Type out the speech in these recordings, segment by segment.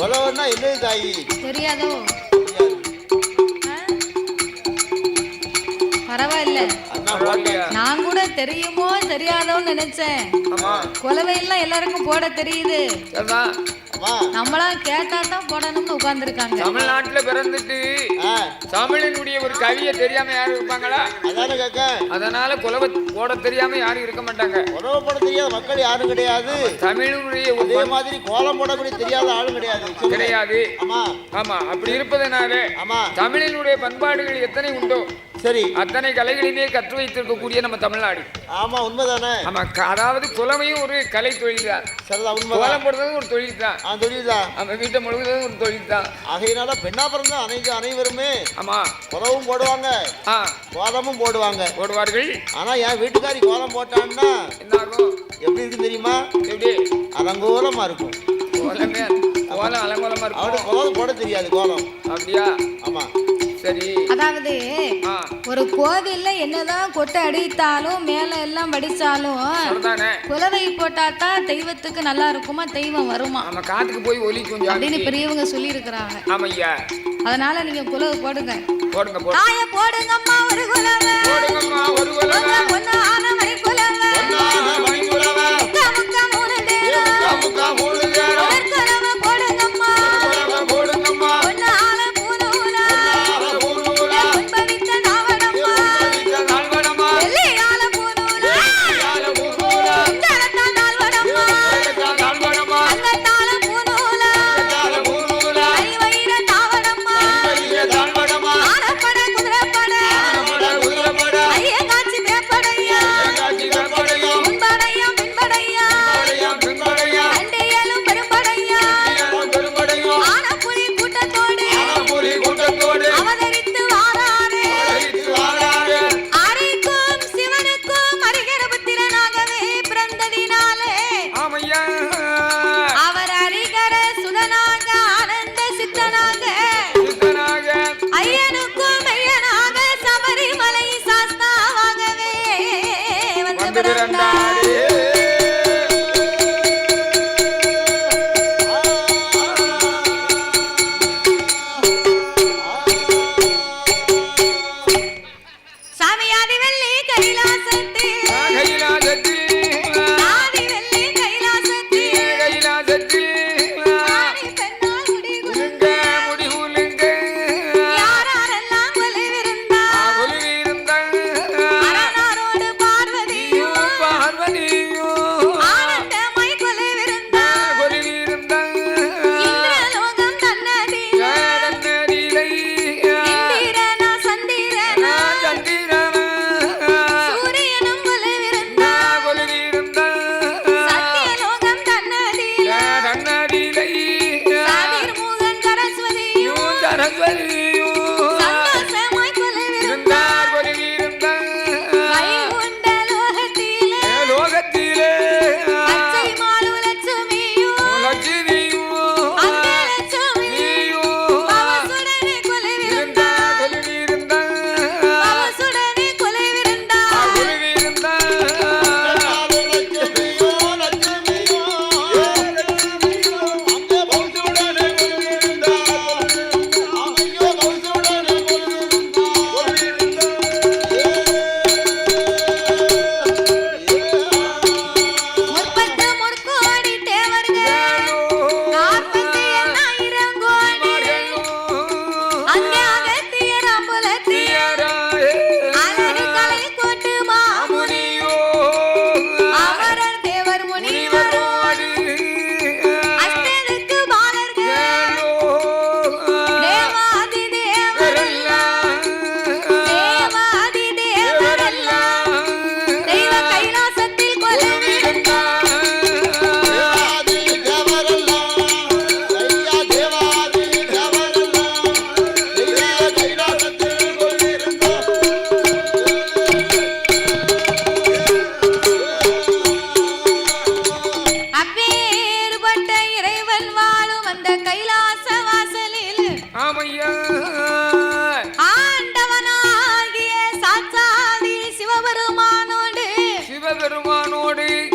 குலவன்னா என்னது தாயி? தெரியாதோ? பரவாயில்ல, நான் கூட தெரியுமோ தெரியாதோன்னு நினைச்சேன். குலவையெல்லாம் எல்லாருக்கும் போட தெரியுது. நம்மளாம் கேட்டா தான் போடணும்னு உட்கார்ந்துருக்காங்க. தமிழ்நாட்டுல பிறந்துட்டு தமிழினுடைய ஒரு கவியை தெரியாம யாரும் இருப்பாங்களா? அதனால குலவை போட தெரியாம யாரும் இருக்க மாட்டாங்க. குலவை போட தெரியாத மக்கள் யாரும் கிடையாது. தமிழினுடைய ஒரே மாதிரி கோலம் போடக்கூடிய தெரியாத ஆளும் கிடையாது. ஆமா, அப்படி இருப்பதனால தமிழினுடைய பண்பாடுகள் எத்தனை உண்டோ சரி அத்தனை கலைகளையுமே கற்று வைத்திருக்கக்கூடிய நம்ம தமிழ்நாடு. ஆமா, உண்மைதானே? ஆமா, அதாவது குலவையும் ஒரு கலை தொழில் தான். கோலம் போடுறதும் ஒரு தொழில் தான். தொழில் தான். நம்ம வீட்டை முழுவதும் ஒரு தொழில் தான். ஆகையினால பெண்ணா பிறந்த அனைவருமே ஆமா குலவும் போடுவாங்க, கோலமும் போடுவார்கள். ஆனா என் வீட்டுக்காரி கோலம் போட்டான்னா என்ன ஆகும்? எப்படி இருக்கு தெரியுமா? எப்படி அலங்கோலமா இருக்கும். கோலமே கோலம் அலங்கோலமா இருக்கும். அவனுக்கு கோலம் போட தெரியாது. கோலம் அப்படியா? ஆமா. சரி, அதாவது ஒரு கோவில்ல என்னதான் கொட்டை அடித்தாலும் மேல எல்லாம் வடிச்சாலும் குலவை போட்டா தான் தெய்வத்துக்கு நல்லா இருக்குமா, தெய்வம் வருமா, நம்ம காத்துக்கு போய் ஒலிக்கும் அப்படின்னு பெரியவங்க சொல்லி இருக்கிறாங்க. ஆமையா, அதனால நீங்க குலவை போடுங்க. போடுங்கம்மா ஒரு குலவை, போடுங்கம்மா ஒரு குலவை, ஒண்ணு ஆன மணி குலவை,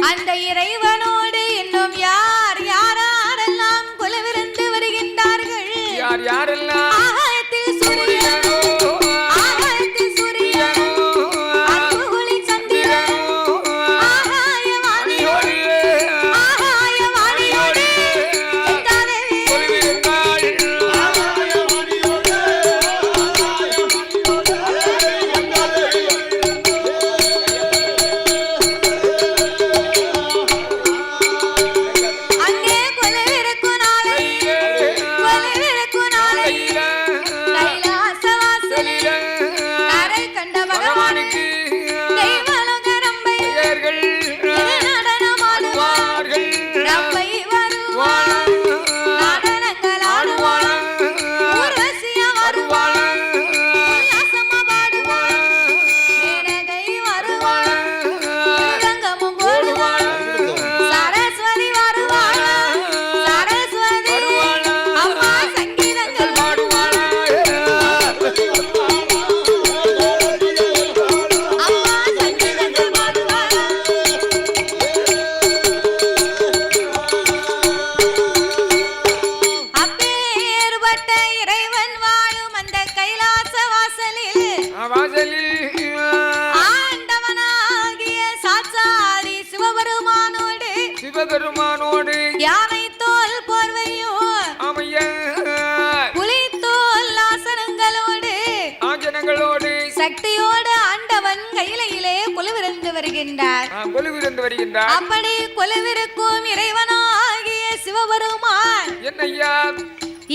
அந்த இறைவனோடு இன்னும் யாரெல்லாம் குலவிருந்து வருகின்ற யாரெல்லாம் ஆகாயத்தில் சூரியனோ ஆகாயத்தில் சூரியனோ அன்புகுளி சந்திரனோ ஆகாய வாணியோடு ஆகாய வாணியோடு எட்டாதேவி கொலுவிருந்தாள் அங்கே கொலுவிருக்கும் நாளை கொலுவிருக்கும் நாளை கைலாசவாசல் கரை கண்ட பகவானுக்கு தெய்வலோக ரம்பை இது நடனமாடுவார் ரம்பை வருவார் நடனங்கள் ஆடுவார் ஊர்வசியா வருவார் உல்லாசமா பாடுவார் மேனகை வருவார் மிருதங்கமும் போடுவார் சரஸ்வதி வருவாள் சரஸ்வதி அம்மா சங்கீதங்கள் பாடுவாள் அம்மா சங்கீதங்கள் பாடுவாள் அப்பேற்பட்ட இறைவன் வாழும் அந்த கைலாச வாசலில் வாசலில் ஆண்டவனாகிய சாட்சாதி சிவபெருமானோடு சிவபெருமானோடு யானை தோல் போர்வையும் அமைய புலித்தோல் ஆசனங்களோடு ஆஜனங்களோடு சக்தியோடு ஆண்டவன் கையிலே கொலுவிருந்து வருகின்றார் கொலுவிருந்து வருகின்றார் அப்படி கொலுவிருக்கும் இறைவனாகிய சிவபெருமான் என்னையா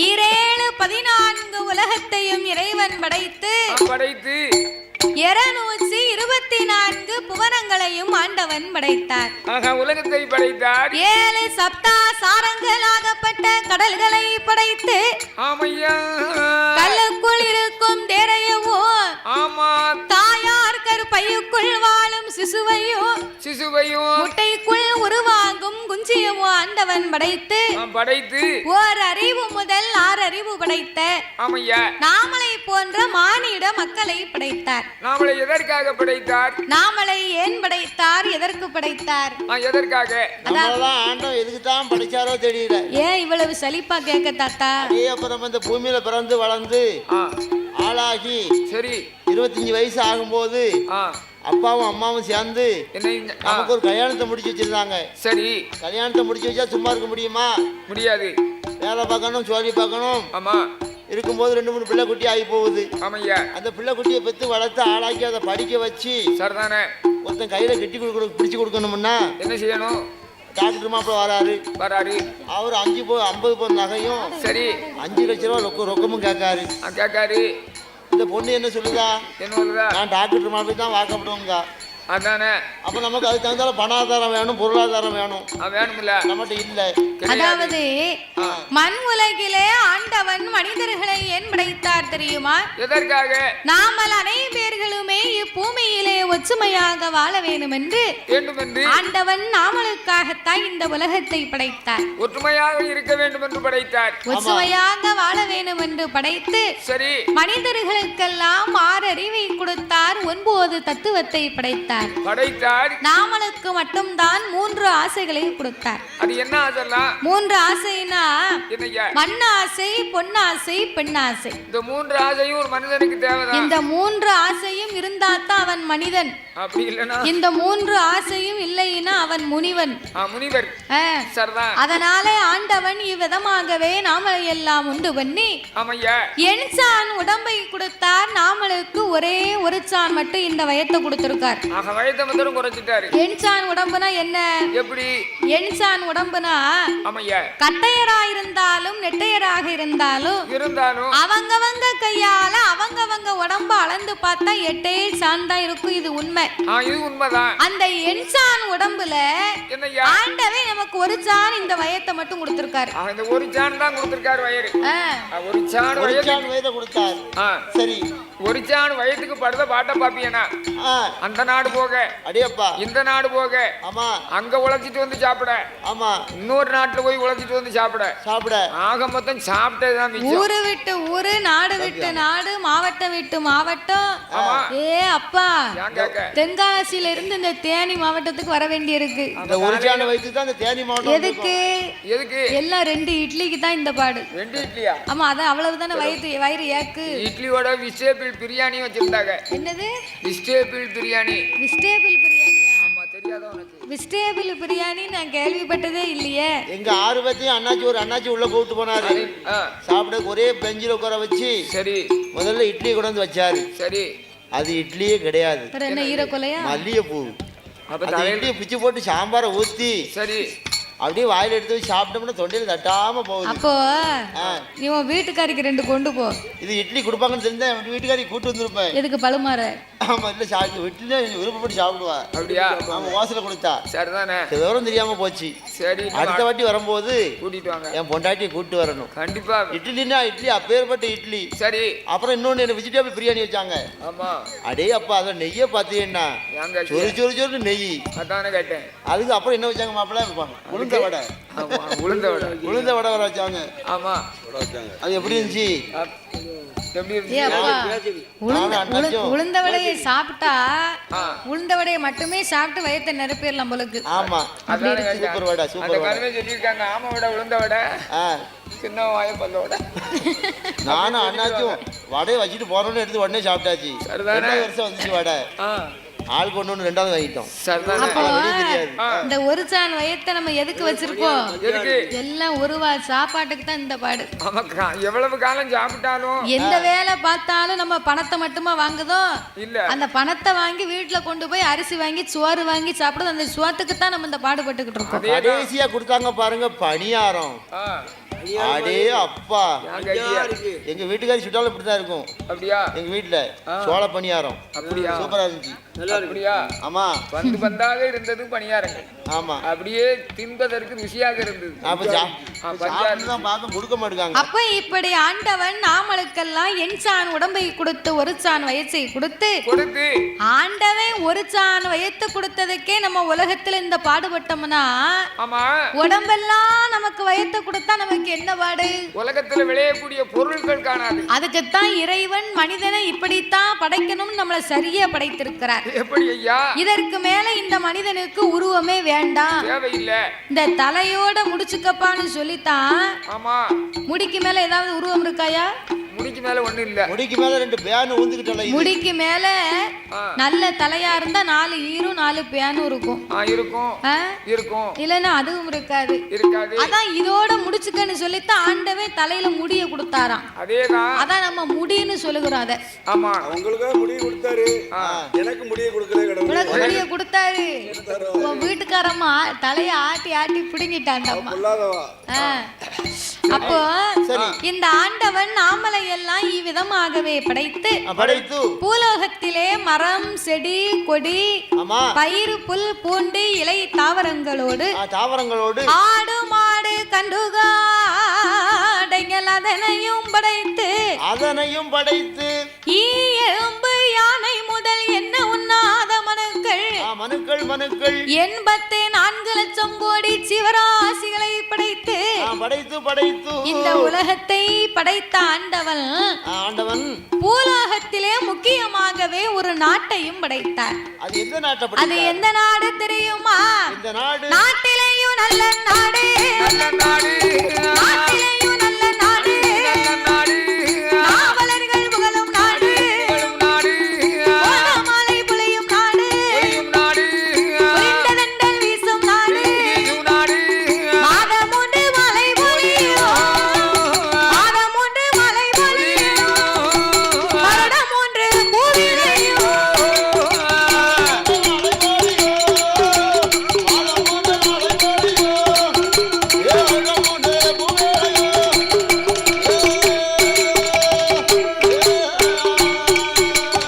14 உலகத்தையும் இறைவன் படைத்து படைத்து 224 புவனங்களையும் ஆண்டவன் படைத்தார் உலகத்தை படைத்தார் 7 சப்தா சாரங்களாகப்பட்ட கடல்களை படைத்து ஆமையா கல்லுக்குள் இருக்கும் தேரையவோ ஆமா தாயார் கருப்பையுக்குள் வாழும் சிசுவையும் முட்டைக்குள் உருவாகும் குஞ்சியவோ ஆண்டவன் படைத்து படைத்து ஓர் அறிவு முதல் 6 அறிவு படைத்த ஆமையா நாமளை போன்ற மானிட மக்களை படைத்தார் நாமளை எதற்காக படைத்தார் நாமளை ஏன் படைத்தார் எதற்கு படைத்தார் எதற்காக நம்மளெல்லாம் ஆண்டவன் எதுக்கு தான் படிச்சாரோ தெரியல ஏன் இவ்வளவு சலிப்பா கேட்க தாத்தா அப்புறம் இந்த பூமியில பிறந்து வளர்ந்து ஆளாகி சரி 25 வயசு ஆகும்போது அப்பாவும் அம்மாவும் சேர்ந்து நமக்கு ஒரு கல்யாணத்தை முடிச்சு வச்சிருந்தாங்க. சரி கல்யாணத்தை முடிச்சு வச்சா சும்மா இருக்க முடியுமா? முடியாது. வேலை பார்க்கணும், சோழி பார்க்கணும். ஆமா. இருக்கும்போது 2-3 பிள்ளை குட்டி ஆகி போகுது. ஆமையா. அந்த பிள்ளை குட்டியை பெற்று வளர்த்து ஆளாக்கி அதை படிக்க வச்சு சரிதானே ஒருத்தன் கையில கட்டி பிடிச்சு கொடுக்கணும்னா என்ன செய்யணும்? டாக்டர் மாப்பிள்ள வராரு. அவர் 50 பவுன் நகையும் சரி 5 லட்சம் ரூபாய் ரொக்கமும் கேட்காரு. இந்த பொண்ணு என்ன சொல்லுதா? நான் டாக்டர் மாப்பிள்ள தான் வாக்கப்படுவோங்க. அதானே. அப்ப நமக்கு அதுக்கு தகுந்தால பணாதாரம் வேணும், பொருளாதாரம் வேணும். வேணும்ல, நம்மகிட்ட இல்ல. அதாவது மண் உலகிலே ஆண்டவன் மனிதர்களை ஏன் படைத்தார் தெரியுமா? எதற்காக? நாமல் அனைவர்களுமே இப்பூமியிலே ஒற்றுமையாக வாழ வேண்டும் என்று ஆண்டவன் நாமளுக்காகத்தான் இந்த உலகத்தை படைத்தார். ஒற்றுமையாக இருக்க வேண்டும் என்று படைத்தார். ஒற்றுமையாக வாழ வேண்டும் என்று படைத்து சரி மனிதர்களுக்கெல்லாம் 6 அறிவை கொடுத்தார், 9 தத்துவத்தை படைத்தார். நாமளுக்கு மட்டும்தான் 3 ஆசைகளை கொடுத்தார். அது என்ன ஆசைலாம்? 3 ஆசைனா மண்ணாசை, பொன்னாசை, பெண்ணாசை. இந்த 3 ஆசையும் ஒரு மனிதனுக்கு தேவைதான். இந்த 3 ஆசையும் இருந்தாத்தான் அவன் மனிதன். அப்படி இல்லனா இந்த 3 ஆசையும் இல்லைன்னா அவன் முனிவன். முனிவர். சரிதான். அதனால ஆண்டவன் இவ்விதமாகவே நாம எல்லாம் உண்டு பண்ணி எண்சான் உடம்பை கொடுத்தார். நாமளுக்கு ஒரே ஒரு சான் மட்டும் இந்த வயத்தை கொடுத்திருக்கார். வயத்தை மட்டும் குறைச்சிட்டாரு. எண்சான் உடம்புனா என்ன? எப்படி? எண்சான் உடம்புனா கட்டையரா இருந்தாலும் நெட்டையராக இருந்தாலும் அவங்கவங்க கையால அவங்கவங்க உடம்ப அளந்து பார்த்தா 8 சான் தான் இருக்கும். இது உண்மை. இது உண்மைதான். அந்த எண்சான் உடம்புல ஆண்டவே நமக்கு ஒரு சான் இந்த வயத்தை மட்டும் கொடுத்திருக்காரு. ஒரு சான் தான் கொடுத்திருக்காரு. வயிறு ஒரு சான் வயத்தை கொடுத்தார். சரி ஒரு சான் வயதுக்கு படுத பாட்ட பாப்பியனா அந்த நாடு போக அடியப்பா இந்த நாடு போக ஆமா அங்க உழைச்சிட்டு வந்து சாப்பிட ஆமா இன்னொரு நாட்டுல போய் உழைச்சிட்டு வந்து சாப்பிட ஆக மொத்தம் சாப்பிட்டதுதான் ஊரு விட்டு ஊரு நாடு விட்டு நாடு மாவட்டம் விட்டு மாவட்டம் ஏ அப்பா தென்காசியில இருந்து இந்த தேனி மாவட்டத்துக்கு வர வேண்டி இருக்கு ஒரு சான் வயதுக்கு தான் இந்த தேனி மாவட்டம் எதுக்கு எல்லாம் 2 இட்லிக்கு தான் இந்த பாடு 2 இட்லியா ஆமா அதான் அவ்வளவுதானே வயிறு ஏக்கு இட்லியோட வெஜிடபிள் பிரியாணி வச்சிருந்தாங்க என்னது வெஜிடபிள் பிரியாணி வெஜிடபிள் பிரியாணியா ஆமா தெரியாத உனக்கு வெஜிடபிள் பிரியாணி நான் கேள்விப்பட்டதே இல்லையே எங்க 6 பேத்தையும் அண்ணாச்சி உள்ள கூப்பிட்டு போனாரு சாப்பிட ஒரே பெஞ்சில உட்கார வச்சு சரி முதல்ல இட்லி கொண்டு வந்து வச்சாரு சரி அது இட்லியே கிடையாது என்ன ஈரக்கொலையா மல்லிகைப்பூ அப்ப இட்லியை பிச்சு போட்டு சாம்பாரை ஊத்தி சரி அப்படியே வாயில எடுத்து வச்சு சாப்பிட்டோம்னா தொண்டையில தட்டாம போகுது அப்போ நீ உன் வீட்டுக்காரிக்கு 2 கொண்டு போ இது இட்லி கொடுப்பாங்கன்னு தெரிஞ்சா வீட்டுக்காரி கூட்டு வந்திருப்பேன் எதுக்கு பழுமாற ஆமா இல்ல வீட்டுல விருப்பப்பட்டு சாப்பிடுவா அப்படியா ஆமா வாசல கொடுத்தா சரிதானே விவரம் தெரியாம போச்சு சரி அடுத்த வாட்டி வரும்போது கூட்டிட்டு வாங்க என் பொண்டாட்டியை கூட்டு வரணும் கண்டிப்பா இட்லினா இட்லி அப்பேற்பட்ட இட்லி சரி அப்புறம் இன்னொன்னு என்ன வெஜிடபிள் பிரியாணி வச்சாங்க ஆமா அடே அப்பா அத நெய்ய பாத்தீங்கன்னா சொரு நெய் அதானே கேட்டேன் அதுக்கு அப்புறம் என்ன வச்சாங்க மாப்பிள்ள உளுந்த வடை வர வச்சாங்க ஆமா அது எப்படி இருந்துச்சு உளுந்த வடையை சாப்பிட்டா உளுந்த வடையை மட்டுமே சாப்பிட்டு வயத்தை நிரப்பிடலாம் போலுக்கு ஆமா சூப்பர் வடை சூப்பர் வடை சொல்லிருக்காங்க ஆமா வடை உளுந்த வடை சின்ன வாய பல்ல வடை நானும் அண்ணாச்சும் வடையை வச்சுட்டு போறோம்னு எடுத்து உடனே சாப்பிட்டாச்சு வருஷம் வந்துச்சு வடை ஆள் கொண்டு 2வது வாங்கிட்டோம் இந்த ஒரு சான் வயத்தை நம்ம எதுக்கு வச்சிருக்கோம் எல்லாம் ஒரு சாப்பாட்டுக்கு தான் இந்த பாடு எவ்வளவு காலம் சாப்பிட்டாலும் எந்த வேலை பார்த்தாலும் நம்ம பணத்தை மட்டுமா வாங்குதோ இல்ல அந்த பணத்தை வாங்கி வீட்டுல கொண்டு போய் அரிசி வாங்கி சோறு வாங்கி சாப்பிடுறது அந்த சோத்துக்கு தான் நம்ம இந்த பாடுபட்டுக்கிட்டு இருக்கோம் கடைசியா கொடுத்தாங்க பாருங்க பணியாரம் அடே அப்பா எங்க வீட்டுக்காரி சுட்டாலும் இப்படிதான் இருக்கும் அப்படியா எங்க வீட்டுல சோள பணியாரம் அப்படியா சூப்பரா இருந்துச்சு அப்படியா ஆமா வந்தாக இருந்தது பணியாரங்கள் ஆமா அப்படியே தின்பதற்கு ருசியாக இருந்தது கொடுக்க மாட்டாங்க அப்ப இப்படி ஆண்டவன் நாமளுக்கெல்லாம் என் சான் உடம்பை கொடுத்து ஒரு சான் வயசை கொடுத்து ஆண்டவன் ஒரு சான் வயத்தை கொடுத்ததுக்கே நம்ம உலகத்துல இந்த பாடுபட்டோம்னா உடம்பெல்லாம் நமக்கு வயத்தை கொடுத்தா நமக்கு என்ன பாடு உலகத்துல விளையக்கூடிய பொருட்கள் காணாது அதுக்குத்தான் இறைவன் மனிதனை இப்படித்தான் படைக்கணும் நம்மளை சரியா படைத்திருக்கிறார் எப்படி ஐயா இதற்கு மேல இந்த மனிதனுக்கு உருவமே வேண்டாம் தேவையில்லை இந்த தலையோட முடிச்சுக்கப்பான்னு சொல்லித்தான் ஆமா முடிக்கு மேல ஏதாவது உருவம் இருக்காயா முடிக்கு மேல ஒண்ணு இல்ல முடிக்கு மேல 2 பேன் ஊந்துக்கிட்டல முடிக்கு மேல நல்ல தலையா இருந்தா 4 ஈரும் 4 பேனும் இருக்கும் இருக்கும் இல்லன்னா அதுவும் இருக்காது அதான் இதோட முடிச்சுக்கன்னு சொல்லித்தான் ஆண்டவே தலையில முடிய கொடுத்தாராம் அதான் நம்ம முடின்னு சொல்லுகிறோம் அத ஆமா உங்களுக்கு முடிய கொடுத்தாரு எனக்கு முடிய கொடுக்கல கடவுள் உனக்கு முடிய கொடுத்தாரு உன் வீட்டுக்காரம்மா தலைய ஆட்டி ஆட்டி பிடுங்கிட்டாண்டம்மா அப்போ இந்த ஆண்டவன் நாமலை எல்லாம் இவ்விதமாகவே படைத்து பூலோகத்திலே மரம் செடி கொடி பயிர் புல் பூண்டு இலை தாவரங்களோடு ஆடு மாடு கண்டுகாடைகள் அதனையும் படைத்து எறும்பு யானை முதல் என்ன உண்ணாத மனுக்கள் 84 லட்சம் கோடி சிவராசிகளை படைத்து இந்த உலகத்தை படைத்த ஆண்டவன் பூலோகத்திலே முக்கியமாகவே ஒரு நாட்டையும் படைத்தார். அது எந்த நாடு தெரியுமா? நாட்டிலேயும் நல்ல நாடு, நாட்டிலேயும் நல்ல நாடு, நாவலர்கள் புகழும் நாடு, கோடமாலை புலியும் நாடு, புரிந்ததென்றல் வீசும் நாடு, மாதம் ஒன்று மலை பொழியும், மாதம் ஒன்று மலை பொழியும், வருடம் ஒன்று பூவிளையும்.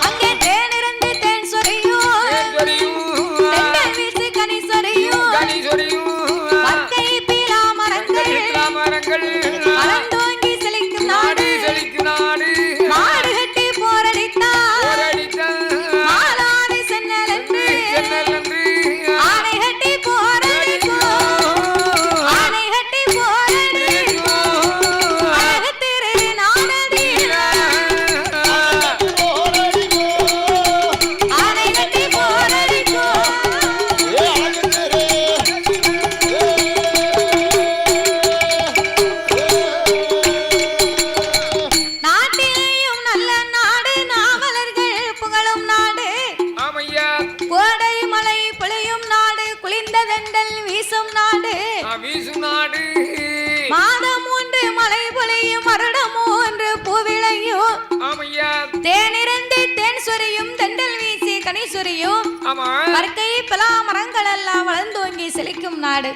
அங்கே தேனிருந்து தேன் சொரியும், தென்றல் வீசு கனி சொரியும், பச்சை பீலா மரங்கள் மலர்ந்தோங்கி செழிக்கும் நாடு, மாடு கட்டி போரடித்தா தேனிருந்து தேன் சொரியும் தெண்டல் வீசி கனி சொரியும் ஆமா மரக்கை பலா மரங்கள் எல்லாம் வளர்ந்தோங்கி செழிக்கும் நாடு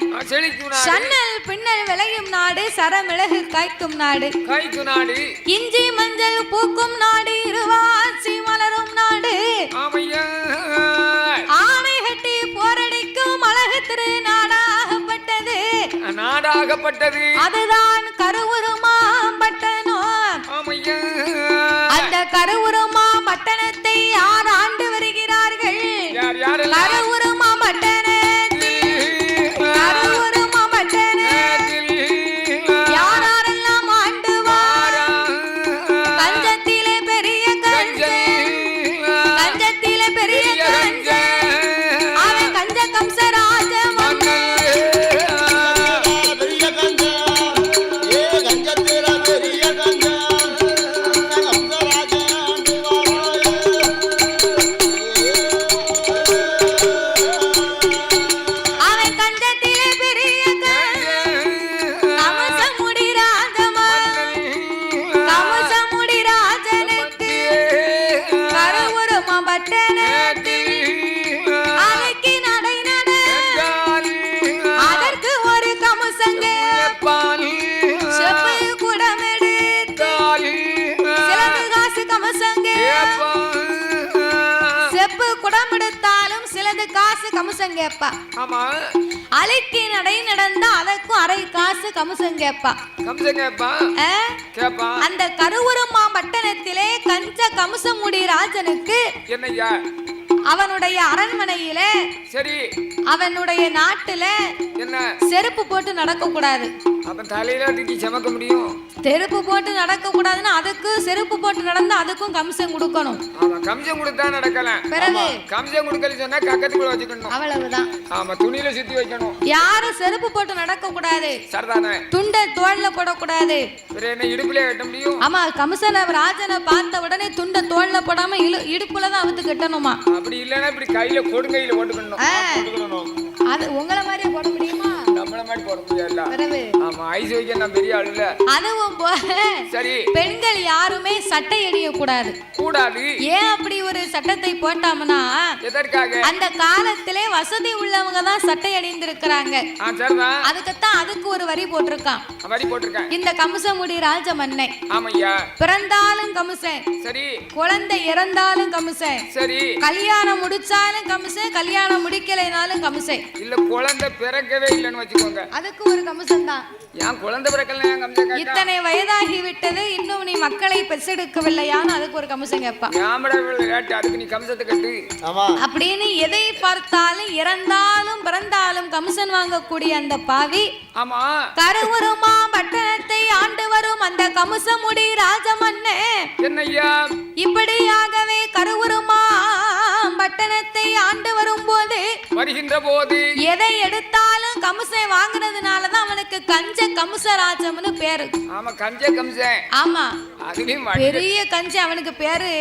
சன்னல் பின்னல் விளையும் நாடு சரமிளகு காய்க்கும் நாடு இஞ்சி மஞ்சள் பூக்கும் நாடு இருவாச்சி மலரும் நாடு ஆணை கட்டி போரடிக்கும் அழகு திரு நாடாகப்பட்டது அதுதான் கருவுருமா பட்டணம் அந்த கருவுருமா பட்டணத்தை யார் ஆண்டு வருகிறார்கள் கருவுருமா யாரெல்லாம் ஆண்டுவார் கஞ்சத்திலே பெரிய அவன் கஞ்ச கம்சராஜ கமுசங்கேப்பா அலைக்கு நடை நடந்தா அதற்கும் அரை காசு கமுசங்கேப்பா அந்த கருவுருமா பட்டணத்திலே கஞ்ச கமுசமுடி ராஜனுக்கு என்னையா அவனுடைய அரண்மனையில சரி அவனுடைய நாட்டுல என்ன செருப்பு போட்டு நடக்க கூடாது அவன் தலையில தூக்கி சமக்க முடியும் செருப்பு போட்டு நடக்க கூடாதுன்னா அதுக்கு செருப்பு போட்டு நடந்தா அதுக்கும் கமிஷன் கொடுக்கணும் அவன் கமிஷன் கொடுத்தா நடக்கலாம் பிறகு கமிஷன் கொடுக்கல சொன்னா கக்கத்துக்குள்ள வச்சுக்கணும் அவ்வளவுதான் ஆமா துணியில சுத்தி வைக்கணும் யாரும் செருப்பு போட்டு நடக்க கூடாது சரிதானே துண்டை தோல்ல போடக்கூடாது வேற என்ன இடுப்புல கட்ட முடியும் ஆமா கமிஷன ராஜனை பார்த்த உடனே துண்டை தோல்ல போடாம இடுப்புல தான் அவுத்து கட்டணுமா அப்படி இல்லன்னா இப்படி கையில கொடுங்கையில போட்டுக்கணும் அது உங்கள மாதிரியே போட முடியுமா நம்மள மாதிரி போட முடியாது ஆமா ஐஸ் வைக்க நான் பெரிய ஆளு இல்ல அதுவும் சரி பெண்கள் யாருமே சட்டை அணிய கூடாது ஏன் அப்படி ஒரு சட்டத்தை போட்டாமனா எதற்காக அந்த காலத்திலே வசதி உள்ளவங்க தான் சட்டை அணிந்திருக்கிறாங்க அதுக்குத்தான் அதுக்கு ஒரு வரி போட்டிருக்கான் இந்த கமுசமுடி ராஜமன்னை ஆமையா பிறந்தாலும் கமுசன் சரி குழந்தை இறந்தாலும் கமுசன் சரி கல்யாணம் முடிச்சாலும் கமுசன் கல்யாணம் முடிக்கலைனாலும் கமுசன் இல்ல குழந்தை பிறக்கவே இல்லன்னு வச்சுக்கோங்க அதுக்கு ஒரு கமுசன் தான் ஏன் குழந்தை பிறக்கல இத்தனை வயதாகி விட்டது இன்னும் நீ மக்களை பெற்றெடுக்கவில்லையான்னு அதுக்கு ஒரு கமிஷன் கேட்பா அதுக்கு நீ கமிஷத்தை கட்டு அப்படின்னு எதை பார்த்தாலும் இறந்தாலும் பிறந்தாலும் கமிஷன் வாங்கக்கூடிய அந்த பாவி ஆமா கருவுருமா பட்டணத்தை ஆண்டு வரும் அந்த கமுசமுடி ராஜமன்னே என்னையா இப்படியாகவே கருவுருமா பட்டணத்தை ஆண்டு வருகின்ற போது எதை எடுத்தாலும் கமிஷன் வாங்குனதுனாலதான் அவனுக்கு கஞ்ச கமுசராஜம்னு பேரு. ஆமா கஞ்ச கம்சன். ஆமா அதுலயும் பெரிய கஞ்ச. அவனுக்கு பேரு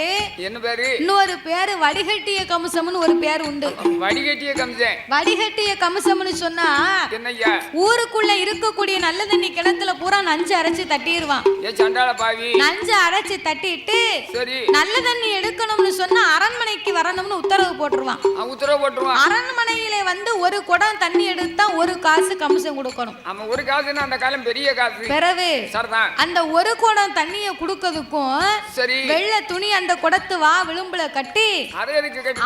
என்ன பேரு? இன்னொரு பேரு வடிகட்டிய கமுசம்னு ஒரு பேர் உண்டு. வடிகட்டிய கம்சன். வடிகட்டிய கமுசம்னு சொன்னா என்னய்யா? ஊருக்குள்ள இருக்கக்கூடிய நல்ல தண்ணி கிணத்துல பூரா நஞ்சு அரைச்சு தட்டிடுவான். ஏ சண்டாள பாவி. நஞ்சு அரைச்சு தட்டிட்டு சரி நல்ல தண்ணி எடுக்கணும்னு சொன்னா அரண்மனைக்கு வரணும்னு உத்தரவு போட்டுருவான். உத்தரவு போட்டுருவான். அரண்மனையிலே வந்து ஒரு குடம் தண்ணி எடுத்தா ஒரு காசு கமிஷன் கொடுக்கணும். ஆமா ஒரு காசுன்னா அந்த காலம் பெரிய காசு. பிறகு சரிதான். அந்த ஒரு குடம் தண்ணியை குடுக்கிறதுக்கும் சரி வெள்ளை துணி அந்த குடத்து விளிம்புல கட்டி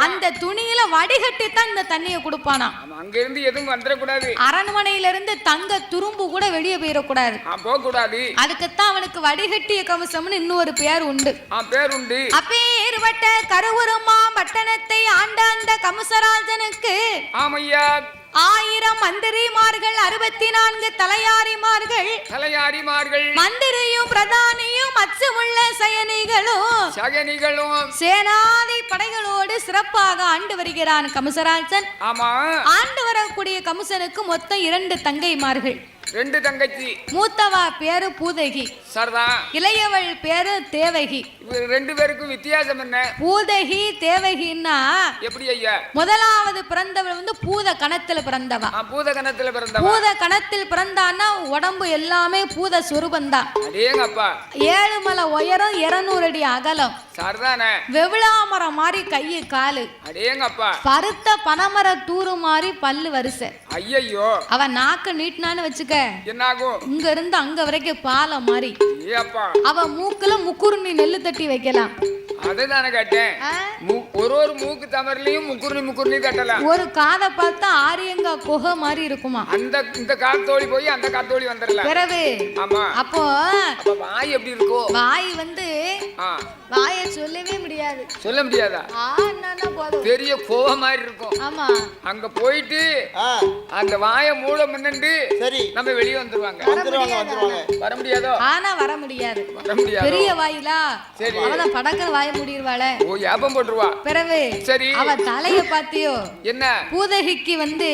அந்த துணியில வடிகட்டி தான் இந்த தண்ணியை கொடுப்பானா. அங்க இருந்து எதுவும் வந்துடக்கூடாது. அரண்மனையில இருந்து தங்க துரும்பு கூட வெளியே போயிடக்கூடாது. போக கூடாது. அதுக்குத்தான் அவனுக்கு வடிகட்டிய கவசம்னு இன்னொரு பேர் உண்டு. பேர் உண்டு. அப்பேற்பட்ட கருவுருமா பட்டணத்தை ஆண்ட அந்த கமுசராஜனுக்கு ஆமையா 1000 மந்திரிமார்கள் 64 தலையாரிமார்கள் மந்திரியும் பிரதானியும் அச்சமுள்ள சயனிகளும் சேனாதி படைகளோடு சிறப்பாக ஆண்டு வருகிறான் கமுசராஜன். ஆமா ஆண்டு வரக்கூடிய கமுசனுக்கு மொத்தம் 2 தங்கைமார்கள். 2 தங்கச்சி. மூத்தவா பேரு பூதகி. சரிதா. இளையவள் பேரு தேவகி. ரெண்டு பேருக்கும் வித்தியாசம் என்ன? பூதகி தேவகின்னா எப்படி ஐயா? முதலாவது பிறந்தவள் வந்து பூத கணத்துல பிறந்தவா. பூத கணத்துல பிறந்தவா. பூத கணத்தில் பிறந்தான்னா உடம்பு எல்லாமே பூத சுரூபந்தான். அடேங்கப்பா. 7 மலை உயரம் 200 அடி அகலம். சரிதானே. வெவிளாமரம் மாதிரி கையு காலு, அடேங்கப்பா, பருத்த பனமர தூரு மாதிரி பல்லு வரிசை. ஐயையோ, அவன் நாக்கு நீட்டினான்னு வச்சுக்க, என்னாகும்? இங்க இருந்து அங்க வரைக்கும் பாலம் மாதிரி. ஏப்பா, அவன் மூக்குல முக்குருணி நெல்லு தட்டி வைக்கலாம். அதுதானே கேட்டேன். ஒரு மூக்கு தமர்லயும் முக்குருணி தட்டலாம். ஒரு காதை பார்த்தா ஆரியங்கா குகை மாதிரி இருக்குமா. இந்த காத்தோழி போய் அந்த காத்தோழி வந்துடலாம். பிறகு ஆமா. அப்போ வாய் எப்படி இருக்கும்? வாய் வந்து வாயை சொல்லவே முடியாது. சொல்ல முடியாதா? பெரிய கோவ மாதிரி இருக்கும். ஆமா. அங்க போயிட்டு அந்த வாயை மூட முன்னண்டு சரி நம்ம வெளியே வந்துருவாங்க. வர முடியாதோ? ஆனா வர முடியாது. பெரிய வாயிலா சரி, அவதான் படக்க வாய முடிடுவாள. ஓ, யாபம் போட்டுருவா. பிறகு சரி, அவ தலைய பாத்தியோ? என்ன பூதகிக்கு வந்து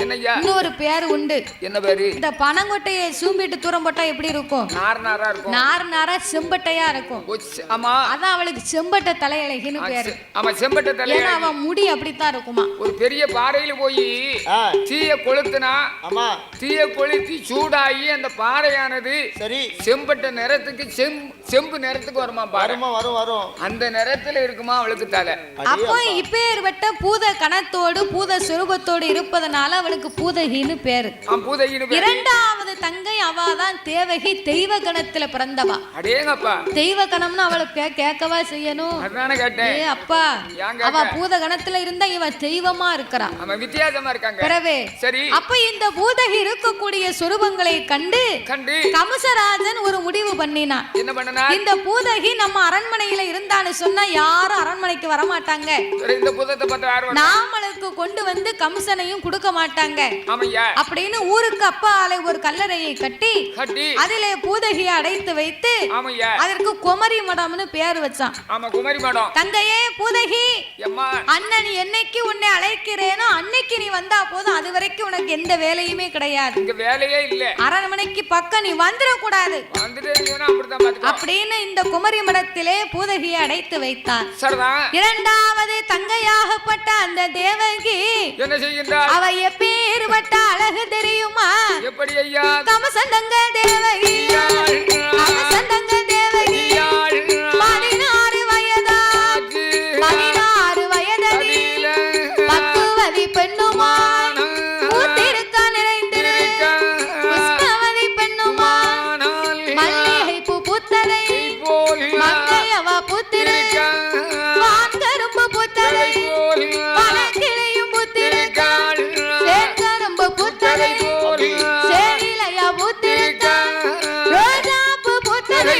என்னய்யா இன்னொரு பேரு உண்டு. என்ன பேரு? இந்த பனங்கொட்டையை சூம்பிட்டு தூரம் போட்டா எப்படி இருக்கும்? நார் நாரா இருக்கும். நார் நாரா செம்பட்டையா இருக்கும். ஆமா, அதான் அவளுக்கு செம்பட்டை தலையழகின்னு பேரு. ஆமா, செம்பட்டை தலை. ஏன்னா அவ முடி அப்படித்தான் இருக்குமா. ஒரு பெரிய பாறையில போய் தீய கொளுத்துனா, ஆமா, தீய கொளுத்தி சூடாகி அந்த பாறையானது சரி செம்பட்டை நிறத்துக்கு செம்பு நிறத்துக்கு வருமா? வரும். அந்த நிறத்துல இருக்குமா அவளுக்கு தலை. அப்போ இப்பேற்பட்ட பூத கணத்தோடு பூத சுரூபத்தோடு இருப்பதனால அவளுக்கு பூதகின்னு பேரு. இரண்டாவது தங்கை அவதான் தேவகி, தெய்வ கணத்துல பிறந்தவா. அடேங்கப்பா, தெய்வ கணம்னு அவளுக்கு கேட்கவா செய்யணும். அதானே கேட்டேன். ஏ அப்பா, அவ பூத கணத்துல இருந்தா இவ தெய்வமா இருக்கறா. ஆமா, வித்தியாசமா இருக்காங்க. பிறவே சரி, அப்ப இந்த பூதகி இருக்கக்கூடிய சுரூபங்களை கண்டு கமுசராஜன் ஒரு முடிவு பண்ணினா. என்ன பண்ணனா? இந்த பூதகி நம்ம அரண்மனையில இருந்தான்னு சொன்னா யாரும் அரண்மனைக்கு வர மாட்டாங்க. இந்த பூதத்தை பார்த்து யாரும் நாமளுக்கு கொண்டு வந்து கம்சனையும் கொடுக்க மாட்டாங்க. அப்படின்னு ஊருக்கு அப்பாலே ஒரு கல்லறையை கட்டி அதிலே பூதகியை அடைத்து வைத்து அதற்கு குமரி மடம்னு பேர் வச்சான். ஆமா, குமரி மடம். தங்கையே பூதகி, அண்ணன் என்னைக்கு உன்னை அழைக்கிறேனோ அன்னைக்கு நீ வந்தா போதும். அது வரைக்கும் உனக்கு எந்த வேலையுமே கிடையாது. இங்க வேலையே இல்ல. அரண்மனைக்கு பக்கம் நீ வந்துட கூடாது அப்படின்னு இந்த குமரி மடத்திலே பூதகியை அடைத்து வைத்தார். இரண்டாவது தங்கையாகப்பட்ட அந்த தேவகி என்ன செய்கின்றார்? அவ எப்பேற்பட்ட அழகு தெரியுமா? எப்படி ஐயா? கமசந்தங்க தேவகி, கமசந்தங்க தேவகி 16 வயதாச்சு. 16 வயதில் பக்குவதி பெண்ணுமா, பூத்திருக்க நிறைந்திருக்க புஷ்பவதி பெண்ணுமா, மல்லிகை பூ பூத்ததை மங்கையவ பூத்திருக்க, வான்கரும்பு பூத்ததை பழக்கிளையும் பூத்திருக்க, சேங்கரும்பு பூத்ததை சேரிலையா பூத்திருக்க, ரோஜாப்பு பூத்ததை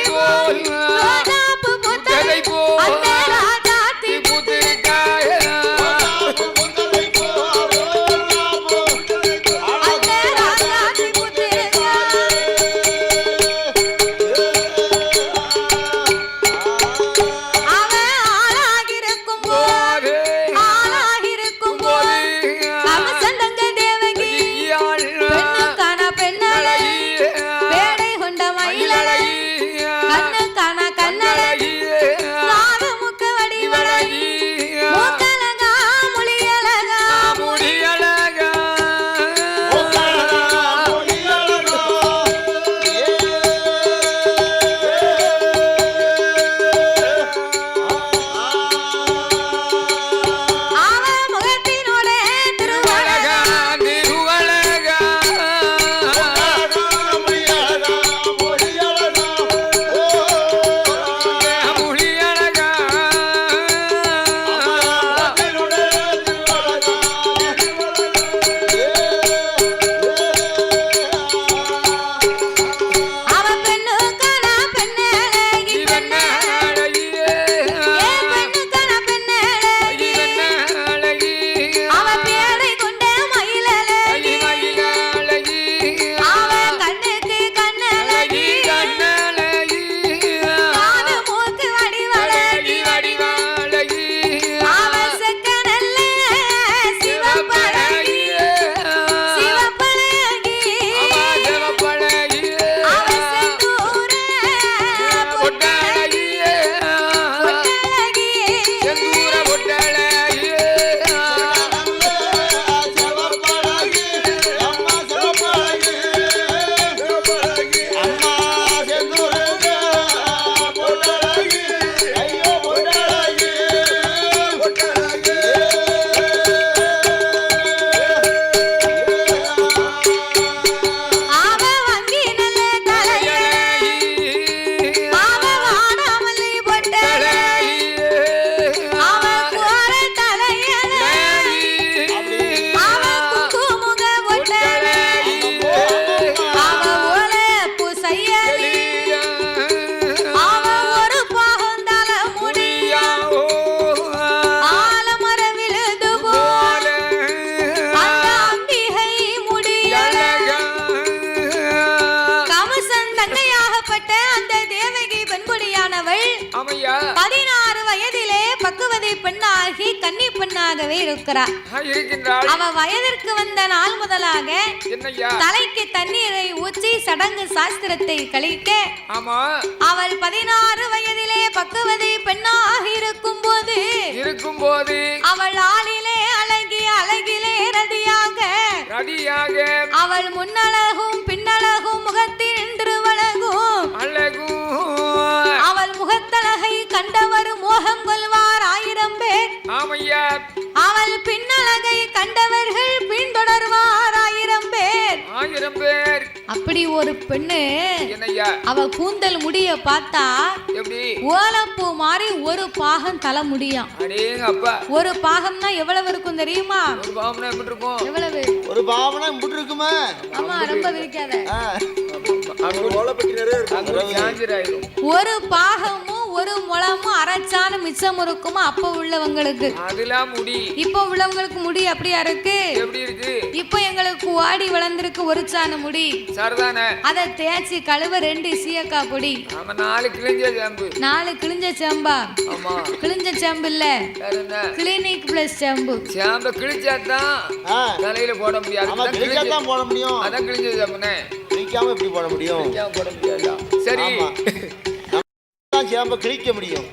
ரோஜாப்பு பூத்ததை அந்த ராஜாத்தி பூத்திருக்க, அந்த ராஜாத்தி பூத்திருக்க. அவன் ஆளாகிருக்கும் போது கமசந்தங்க தேவகி பெண்ணுக்கான பெண்ணழகி, பேடை கொண்ட மயிலழகி, கண்ணுக்கான கண்ணழகி, பெண்ணாகவே இருக்கிறார். அவ வயதிற்கு வந்த நாள் முதலாக தலைக்கு தண்ணீரை ஊற்றி சடங்கு சாஸ்திரத்தை கழிக்க அவள் 16 வயதிலே பக்குவதை பெண்ணாக இருக்கும் போது அவள் ஆளிலே அழகிலே ரதியாக அவள் முன்னழகும் பின்னழகும் முகத்தில் நின்று வழகும் அவள் முகத்தழகை கண்டவர் மோகம் கொள்வார் 1000 பேர். அவள் பின்னழகை கண்டவர்கள் பின்தொடர்வார் 1000 பேர். அப்படி ஒரு பெண்ணு அவ கூந்தல் முடிய பார்த்தா ஓலப்பூ மாதிரி ஒரு பாகம் தலை முடியும். ஒரு பாகம்னா எவ்வளவு இருக்கும் தெரியுமா? எவ்வளவு? ஒரு பாவனா இப்படி இருக்குமா? ஆமா, ரொம்ப விரிக்காத. ஒரு பாகமும் ஒரு முழமும் அரைச்சாலும் மிச்சம் இருக்குமா அப்ப உள்ளவங்களுக்கு? இப்ப உள்ளவங்களுக்கு முடி அப்படியா இருக்கு? இப்ப எங்களுக்கு வாடி வளர்ந்திருக்கு ஒரு சாண முடி. அதை தேய்ச்சி கழுவ 2 சீயக்காய் பொடி, 4 கிழிஞ்ச சேம்பா. கிழிஞ்ச சேம்பு இல்ல, கிளினிக் பிளஸ் சேம்பு. தலையில போட முடியும். அதான் கிழிஞ்ச சேம்புனே. கிழிக்காம எப்படி போட முடியும்? சரி, சேம்ப கிழிக்க முடியும்.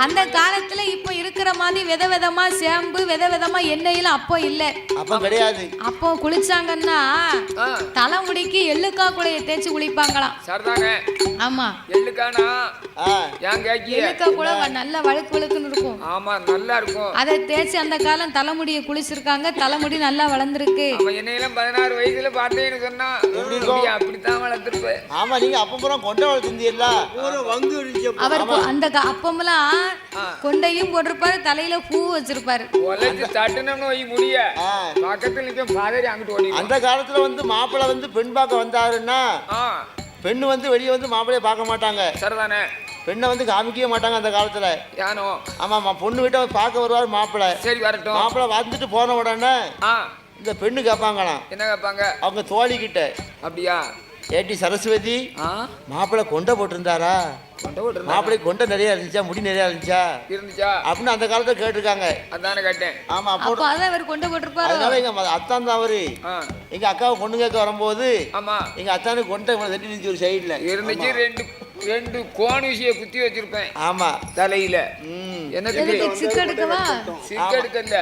அந்த காலத்துல இப்ப இருக்கிற மாதிரி விதவிதமா சேம்பு விதவிதமா எண்ணெயில அப்போ இல்ல. அப்ப கிடையாது. அப்போ குளிச்சாங்கன்னா தலைமுடிக்கு எள்ளுக்காய் குழைய தேய்ச்சி குளிப்பாங்களாம். ஆமா, எள்ளுக்காய் கூட நல்ல வழுக்கு வழுக்குன்னு இருக்கும். ஆமா, நல்லா இருக்கும். அதை தேய்ச்சி அந்த காலம் தலைமுடியை குளிச்சிருக்காங்க. தலைமுடி நல்லா வளர்ந்துருக்கு. என்னையெல்லாம் 16 வயசுல பார்த்தேன்னு சொன்னா அப்படித்தான் வளர்த்துருப்பேன். ஆமா, நீங்க அப்ப கொண்ட வளர்த்துருந்தீங்களா? அவர் அந்த அப்பமெல்லாம் கொண்டையும் போட்டிருப்பாரு, தலையில பூ வச்சிருப்பாரு. அந்த காலத்துல மாப்பிள்ளை பெண் பார்க்க வந்தாருன்னா பெண்ணு வெளியே மாப்பிள்ளைய பார்க்க மாட்டாங்க. பெண்ணை காமிக்கவே மாட்டாங்க அந்த காலத்துல. ஆமாமா, பொண்ணு வீட்டை பார்க்க வருவாரு மாப்பிள்ளை. சரி, வரட்டும். மாப்பிள்ளை வந்துட்டு போன உடனே இந்த பெண்ணு கேட்பாங்களாம். என்ன கேட்பாங்க? அவங்க தோழி கிட்ட. அப்படியா? ஏட்டி சரஸ்வதி, மாப்பிள்ளை கொண்டை போட்டிருந்தாரா? மாப்பிள்ளை கொண்டை நிறைய இருந்துச்சா, முடி நிறைய இருந்துச்சா அப்படின்னு அந்த காலத்துல கேட்டிருக்காங்க. அதானே கேட்டேன். ஆமா, அப்போ அவர் கொண்டை போட்டிருப்பாரு. அதனால எங்க அத்தான் தான் அவரு எங்க அக்காவை பொண்ணு கேட்க வரும்போது எங்க அத்தானு கொண்டை தட்டி இருந்துச்சு ஒரு சைடுல இருந்துச்சு. 2 கோன் விஷய குத்தி வச்சிருப்பேன். ஆமா, தலையில. என்னதுக்கு? சிக்கெடுக்கவா? சிக்கெடுக்கல,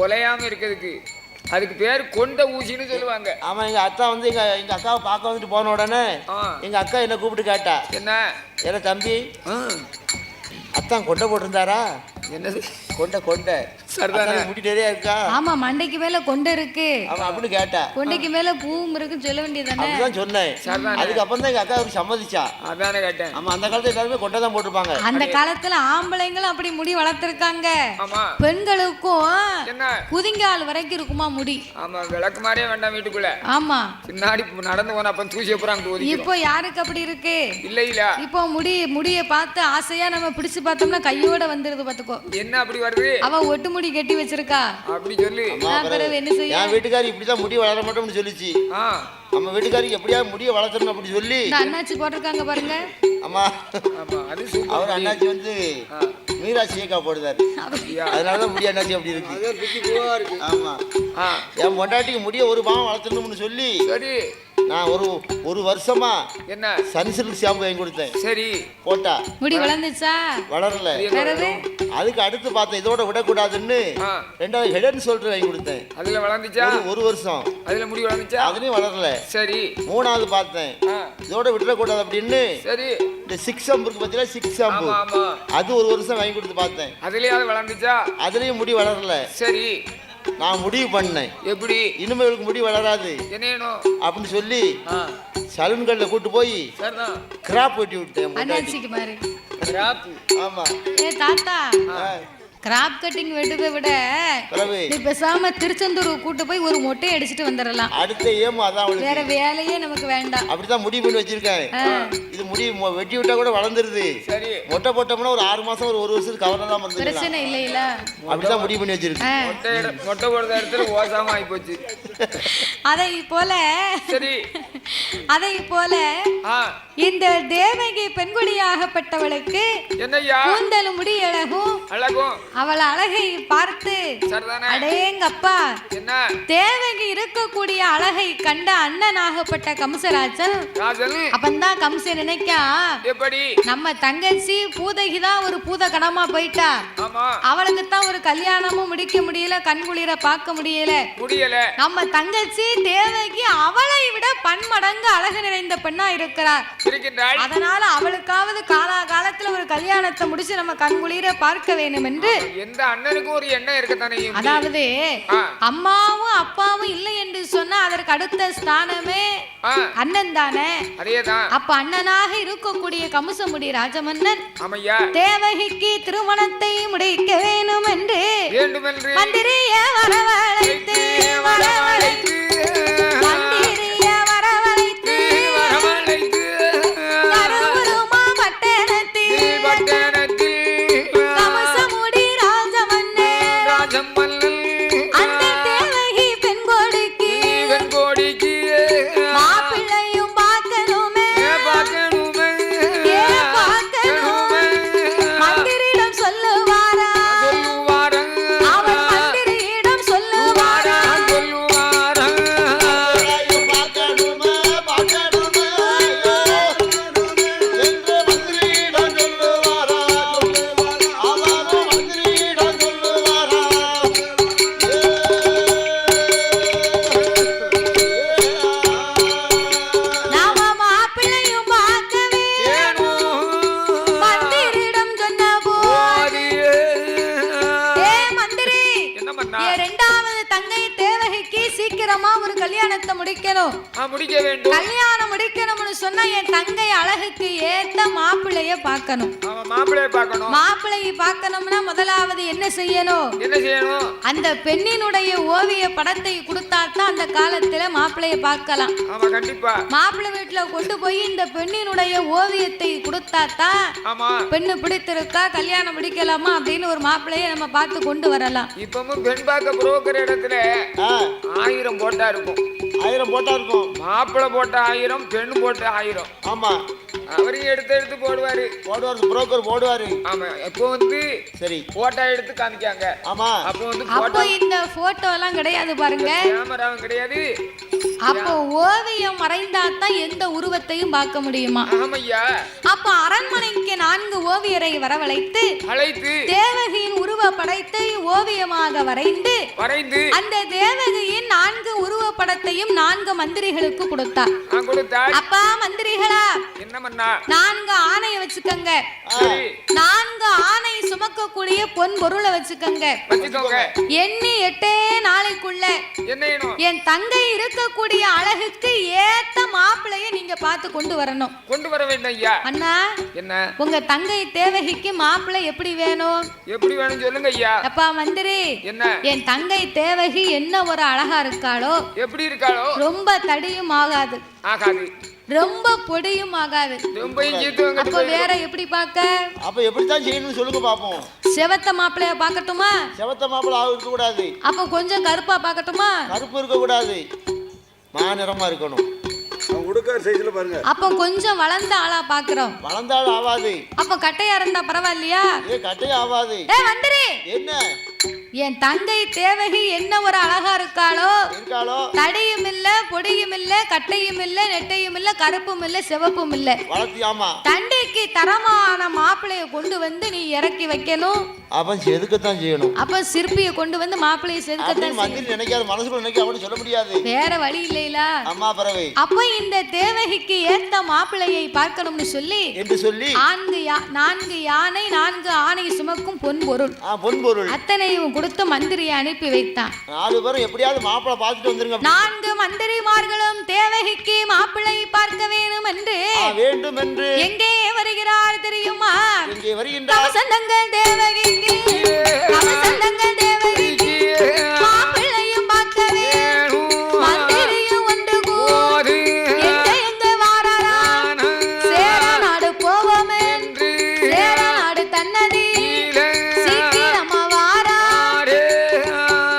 உலையாம இருக்கிறதுக்கு. அதுக்கு பேர் கொண்ட ஊசின்னு சொல்லுவாங்க. ஆமா, எங்க அத்தா எங்க அக்காவை பார்க்க வந்துட்டு போன உடனே எங்க அக்கா என்ன கூப்பிட்டு கேட்டா, என்ன தம்பி அத்தான் கொண்டை போட்டிருந்தாரா? என்னது கொண்டை? முடி நிறைய இருக்கா? ஆமா, மண்டைக்கு மேல கொண்டை இருக்கு அப்படின்னு கேட்டா. கொண்டைக்கு மேல பூவும் இருக்குன்னு சொல்ல வேண்டியதானே? அப்படிதான் சொன்னேன். அதுக்கப்புறம் தான் எங்க அக்கா சம்மதிச்சா. அதானே கேட்டேன். ஆமா, அந்த காலத்துல எல்லாருமே கொண்டை தான் போட்டிருப்பாங்க. அந்த காலத்துல ஆம்பளைங்களும் அப்படி முடி வளர்த்திருக்காங்க. பெண்களுக்கும் குதிங்கால் வரைக்கும் இருக்குமா முடி. ஆமா, விளக்கு மாதிரியே வேண்டாம் வீட்டுக்குள்ள. ஆமா, பின்னாடி நடந்து போனா அப்ப தூசி போறாங்க. இப்போ யாருக்கு அப்படி இருக்கு? இல்ல. இப்போ முடிய பார்த்து ஆசையா நம்ம பிடிச்சு பார்த்தோம்னா கையோட வந்துருது. பாத்துக்கோ, என்ன அப்படி வருது? அவ ஒட்டு முடி கட்டி வச்சிருக்கா அப்படி சொல்லி. என்ன செய்ய? என் வீட்டுக்காரி இப்படிதான் முடி வளர மாட்டோம்னு சொல்லிச்சு. நம்ம வீட்டுக்காரிக்கு எப்படியா முடிய வளர்த்தணும் அப்படி சொல்லி அண்ணாச்சி போட்டிருக்காங்க பாருங்க. ஆமா, அவர் அண்ணாச்சி மீரா சீக்கா போடுதாரு. அதனாலதான் முடி அண்ணாச்சி அப்படி இருக்கு. ஆமா, என் பொண்டாட்டிக்கு முடிய ஒரு பாவம் வளர்த்தணும்னு சொல்லி நான் ஒரு வருஷமா என்ன சன்சில்க் ஷாம்பு வாங்கி கொடுத்தேன். சரி, போட்டா முடி வளர்ந்துச்சா? வளரல. அதுக்கு அடுத்து பார்த்தேன் இதோட விடக்கூடாதுன்னு 2வது ஹெட் அண்ட் ஷோல்டர் வாங்கி கொடுத்தேன். அதுல வளர்ந்துச்சா? ஒரு வருஷம் அதுல முடி வளர்ந்துச்சா? அதுலயும் வளரல. சரி, 3வது பார்த்தேன் இதோட விடக்கூடாது அப்படின்னு. சரி, இந்த 6 ஷாம்பு இருக்கு பார்த்தீங்களா, 6 ஷாம்பு, அது ஒரு வருஷம் வாங்கி கொடுத்து பார்த்தேன். அதுலயும் வளர்ந்துச்சா? அதுலயும் முடி வளரல. சரி, நான் முடிவு பண்ணேன், எப்படி இனிமேலுக்கு முடி வளராது அப்படின்னு சொல்லி சலூன்கள்ல கூட்டு போய் கிராப் வெட்டி விட்டேன். ஆமா, தாத்தா கிராப் கட்டிங் வெட்டுதை விட நீ பேசாம திருச்செந்தூர் கூட்டு போய் ஒரு மொட்டை அடிச்சுட்டு வந்துடலாம். அடுத்த ஏமா அதான் வேற வேலையே நமக்கு வேண்டாம். அப்படிதான் முடிவு பண்ணி வச்சிருக்கேன். இது முடி வெட்டி விட்டா கூட வளர்ந்துருது. சரி, மொட்டை போட்டோம்னா ஒரு 6 மாசம் ஒரு வருஷத்துக்கு கவனம் தான் வந்து பிரச்சனை இல்ல. அப்படிதான் முடிவு பண்ணி வச்சிருக்கேன். மொட்டை போடுற இடத்துல ஓசாம ஆகி போச்சு. அதை போல இந்த தேவகி பெண்குடியாகப்பட்டவளுக்கு என்னையா கூந்தலும் முடி அழகும் அவள் அழகை பார்த்து அடேங்கப்பா என்ன தேவகி இருக்கக்கூடிய அழகை கண்ட அண்ணனாகப்பட்ட கம்சராஜன் அப்பந்தான் கம்சன் நினைக்கா எப்படி நம்ம தங்கச்சி பூதகிதான் ஒரு பூத கணமா போயிட்டா அவளுக்கு தான் ஒரு கல்யாணமும் முடிக்க முடியல கண்குளிர பார்க்க முடியல நம்ம தங்கச்சி தேவகி அவளை விட பன்மடங்கு அழகு நிறைந்த பெண்ணா இருக்கிறார். அதனால அவளுக்காவது காலத்துல ஒரு கல்யாணத்தை முடிச்சு நம்ம கண்குளிர பார்க்க வேண்டும் என்று எந்த அண்ணனுக்கும் ஒரு எண்ணம் இருக்கத்தானே. அதாவது அம்மாவும் அப்பாவும் இல்லை என்று சொன்னா அதற்கு அடுத்த ஸ்தானமே அண்ணன் தானே. அப்ப அண்ணனாக இருக்கக்கூடிய கமுசமுடி ராஜமன்னன் தேவகிக்கு திருமணத்தை முடிக்க வேண்டும் என்று மந்திரிய வரவழைத்து கல்யாணம் முடிக்கணும்னு சொன்னா என் தங்கை அழகுக்கு ஏத்த மாப்பிள்ளைய பார்க்கணும். மாப்பிள்ளையை பார்க்கணும்னா முதலாவது என்ன செய்யணும்? அந்த பெண்ணினுடைய ஓவிய படத்தை கொடுத்தாத்தான் அந்த காலத்துல மாப்பிள்ளைய பார்க்கலாம். மாப்பிள்ளை வீட்டுல கொண்டு போய் இந்த பெண்ணினுடைய ஓவியத்தை கொடுத்தாத்தான் பெண்ணு பிடித்திருக்கா கல்யாணம் முடிக்கலாமா அப்படின்னு ஒரு மாப்பிள்ளைய நம்ம பார்த்து கொண்டு வரலாம். இப்பவும் பெண் பார்க்க புரோக்கர் இடத்துல 1000 போட்டா இருக்கும். 1000 போட்டா இருக்கும். மாப்பிள்ளை போட்ட 1000, பெண்ணு போட்ட 1000. ஆமா, அவரையும் எடுத்து போடுவாரு. புரோக்கர் போடுவாரு. ஆமா, இப்போ வந்து சரி போட்டோ எடுத்து காமிக்காங்க. ஆமா, அப்போ இந்த போட்டோ எல்லாம் கிடையாது பாருங்க, கேமராவும் கிடையாது. அப்போ ஓவியம் வரைந்தாதான் எந்த உருவத்தையும் பார்க்க முடியுமா? ஆமையா. அப்போ அரண்மனைக்கு 4 ஓவியரை வரவழைத்து தேவகியின் உருவ படத்தை ஓவியமாக வரைந்து அந்த தேவகியின் 4 உருவ படத்தையும் 4 மந்திரிகளுக்கு கொடுத்தார். அப்பா மந்திரிகளா, என்ன பண்ணா? 4 ஆணையை வச்சுக்கங்க. 4 ஆணை சுமக்கக்கூடிய பொன் பொருளை வச்சுக்கங்க. எண்ணி 8 நாளைக்குள்ள என் தங்கை இருக்கக்கூடிய அழகுக்கு ஏத்த மாப்பிள்ளைய நீங்க பார்த்து கொண்டு வரணும். கொண்டு வர வேண்டும் ஐயா. அண்ணா, என்ன உங்க தங்கை தேவகிக்கு மாப்பிள்ளை எப்படி வேணும்? எப்படி வேணும் சொல்லுங்க ஐயா. அப்பா மந்திரி, என்ன என் தங்கை தேவகி என்ன ஒரு அழகா இருக்காளோ, எப்படி இருக்காளோ, ரொம்ப தடியும் ஆகாது, ரொம்ப பொடியும் ஆகாது. அப்ப வேற எப்படி பார்க்க? அப்ப எப்படி தான் செய்யணும்னு சொல்லுங்க பாப்போம். செவத்த மாப்பிளைய பார்க்கட்டுமா? செவத்த மாப்பிளை இருக்க கூடாது. அப்ப கொஞ்சம் கருப்பா பார்க்கட்டுமா? கருப்பு இருக்க கூடாது, மாநிறமா இருக்கணும். பாருங்க. அப்ப கொஞ்சம் வளர்ந்த ஆளா பாக்குறோம். வளர்ந்த ஆள் ஆவாது. அப்ப கட்டையா இருந்தா பரவாயில்லையா? கட்டையா ஆவாது. மந்திரி, என்ன என் தங்கை தேவகி என்ன ஒரு அழகா இருக்காளோ, தடியும் இல்ல, பொடியும் இல்ல, கட்டையும் இல்ல, நெட்டையும் இல்ல, கருப்பும் இல்ல, சிவப்பும் இல்ல. தண்டைக்கு தரமான மாப்பிளைய கொண்டு வந்து நீ இறக்கி வைக்கணும். அப்ப செதுக்கத்தான் செய்யணும். அப்ப சிற்பியை கொண்டு வந்து மாப்பிளைய செதுக்கத்தான் மந்திரி நினைக்காத, மனசுக்குள்ள நினைக்க அவனு சொல்ல முடியாது. வேற வழி இல்லைல. அம்மா பரவை. அப்ப இந்த தேவகிக்கு ஏத்த மாப்பிளையை பார்க்கணும்னு சொல்லி 4 யானை 4 ஆணை சுமக்கும் பொன் பொருள் அத்தனையும் கொடுத்து மந்திரியை அனுப்பி வைத்தான். 4 பேரும் எப்படியாவது மாப்பிள்ளை பார்த்துட்டு வந்துருங்க. 4 மந்திரிமார்களும் தேவகிக்கு மாப்பிள்ளை பார்க்க வேண்டும் என்று எங்கே வருகிறார் தெரியுமா? எங்கே வருகின்றார்? கவசந்தங்கள் தேவகிக்கு, கவசந்தங்கள் தேவகிக்கு மாப்பிள்ளையும் பார்க்க வேண்டும். மந்திரியும் ஒன்று கூடி எங்க வாரா சேர நாடு போவோமே, சேர நாடு தன்னதி சீக்கிரமா வாரா.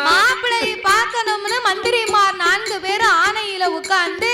மாப்பிள்ளையை பார்க்கணும்னு மந்திரிமார் 4 பேரும் ஆணையில உட்கார்ந்து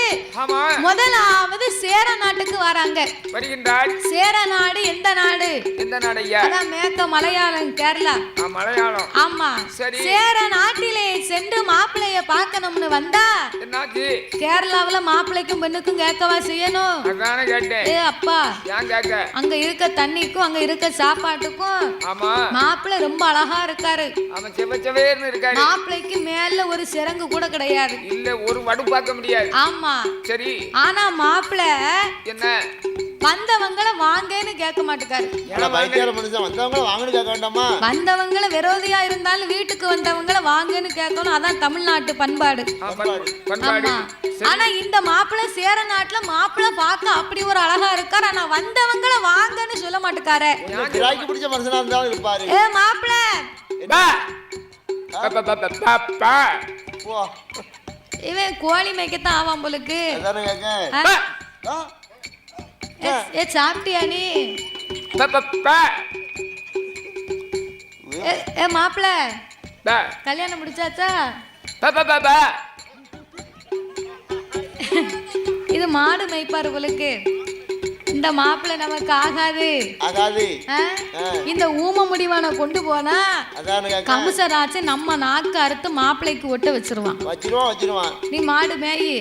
முதலாவது சேர நாட்டுக்கு வராங்க. வருகின்றார். சேர நாடு எந்த நாடு? எந்த நாடு ஐயா? அதான் மேற்க மலையாளம், கேரளா. மலையாளம். ஆமா. சரி. சேர நாட்டிலே சென்று மாப்பிள்ளைய பார்க்கணும்னு வந்தா என்னாச்சு? கேரளாவுல மாப்பிள்ளைக்கும் பெண்ணுக்கும் கேட்கவா செய்யணும்? அதானே கேட்டேன். ஏ அப்பா, ஏன் கேட்க? அங்க இருக்க தண்ணிக்கும் அங்க இருக்க சாப்பாட்டுக்கும் ஆமா மாப்பிள்ளை ரொம்ப அழகா இருக்காரு. அவன் செவச்சவேர்னு இருக்காரு. மாப்பிள்ளைக்கு மேல ஒரு சிறங்கு கூட கிடையாது. இல்ல ஒரு வடு பார்க்க முடியாது. ஆமா. சரி. ஆனா மாப்பிள்ளை என்ன வந்தவங்கள வாங்கன்னு கேட்க மாட்டேக்காரு. வந்தவங்கள விரோதியா இருந்தாலும் வீட்டுக்கு வந்தவங்கள வாங்கன்னு கேட்கணும். அதான் தமிழ்நாட்டு பண்பாடு. ஆனா இந்த மாப்பிள்ளை சேர நாட்டுல மாப்பிள்ளை பார்க்க அப்படி ஒரு அழகா இருக்காரு. ஆனா வந்தவங்கள வாங்கன்னு சொல்ல மாட்டேக்காரு. ஏ மாப்பிள்ளை, இவன் கோழி மேய்க்கத்தான் ஆவான் போலுக்கு. ஏ சாப்பிட்டியா நீ? ஏ மாப்பிள்ள, கல்யாணம் முடிச்சாச்சா? இது மாடு மேய்ப்பாரு போலுக்கு. இந்த மாப்பிள்ளை நமக்கு ஆகாது. இந்த ஊம முடிவான கொண்டு போனா கம்சராச்சு நம்ம நாக்கு அறுத்து மாப்பிள்ளைக்கு ஒட்ட வச்சிருவான். நீ மாடு மேயி,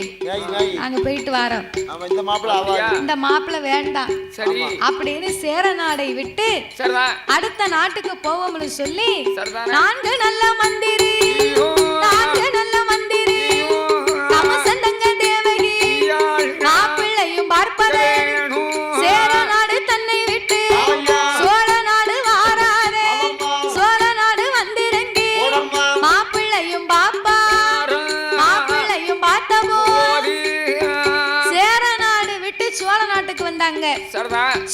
அங்க போயிட்டு வரோம். இந்த மாப்பிள்ளை வேண்டாம் அப்படின்னு சேர நாடை விட்டு அடுத்த நாட்டுக்கு போவோம்னு சொல்லி 4 நல்ல மந்திரி, 4 நல்ல மந்திரி கமசந்தங்க தேவகி மாப்பிள்ளையும் பார்ப்பதே. சேர நாடு தன்னை விட்டு சோழ நாடு வாராதே. சோழ நாடு வந்திறங்கி மாப்பிள்ளையும் பாப்பா, மாப்பிள்ளையும் பார்த்தபோ சேர நாடு விட்டு சோழ நாட்டுக்கு வந்தாங்க.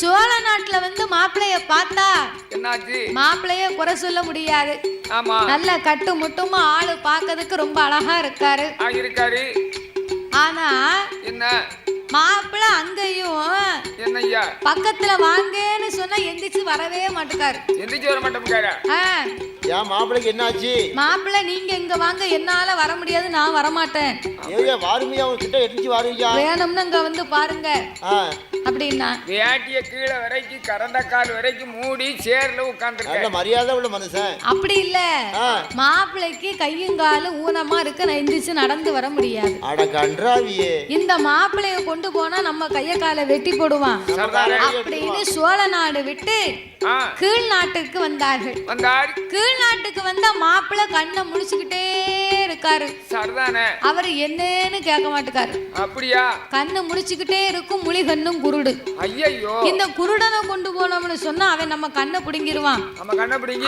சோழ நாட்டுல வந்து மாப்பிள்ளைய பார்த்தா மாப்பிள்ளைய குறை சொல்ல முடியாது. நல்ல கட்டு முட்டுமா ஆளு பார்க்கிறதுக்கு ரொம்ப அழகா இருக்காரு. ஆனா என்ன மாப்பிள்ளை அங்கேயும் என்னய்யா பக்கத்துல வாங்கன்னு சொன்னா எந்திரிச்சு வரவே மாட்டேக்காரு. எந்திரிச்சு வர மாட்டேங்காரா? ஏன் மாப்பிள்ளைக்கு என்னாச்சு? மாப்பிள்ளை நீங்க இங்க வாங்க, என்னால வர முடியாது, நான் வர மாட்டேன். ஏய்யா வாருமையா, உங்க கிட்ட எந்திரிச்சு வாருங்க. வேணும்னு அங்க வந்து பாருங்க அப்படின்னா வேட்டிய கீழே வரைக்கும் கரண்டக்கால் வரைக்கும் மூடி சேர்ல உட்கார்ந்துருக்க மரியாதை உள்ள மனுஷன். அப்படி இல்ல, மாப்பிள்ளைக்கு கையும் காலும் ஊனமா இருக்கு, நான் எந்திரிச்சு நடந்து வர முடியாது. அட கன்றாவியே, இந்த மாப்பிள்ளைய கொண்டு போனா நம்ம கைய காலை வெட்டி போடுவான் அப்படின்னு சோழ நாடு விட்டு கீழ் நாட்டுக்கு வந்தார்கள். கீழ் நாட்டுக்கு வந்தா மாப்பிள்ளை கண்ணை முடிச்சுக்கிட்டே இருக்காரு. அவரு என்னன்னு கேட்க மாட்டேக்காரு. அப்படியா? கண்ணு முடிச்சுக்கிட்டே இருக்கும், முழி கண்ணும் குருடு. ஐயோ, இந்த குருடனை கொண்டு போனோம்னு சொன்னா அவன் நம்ம கண்ணை பிடுங்கிருவான்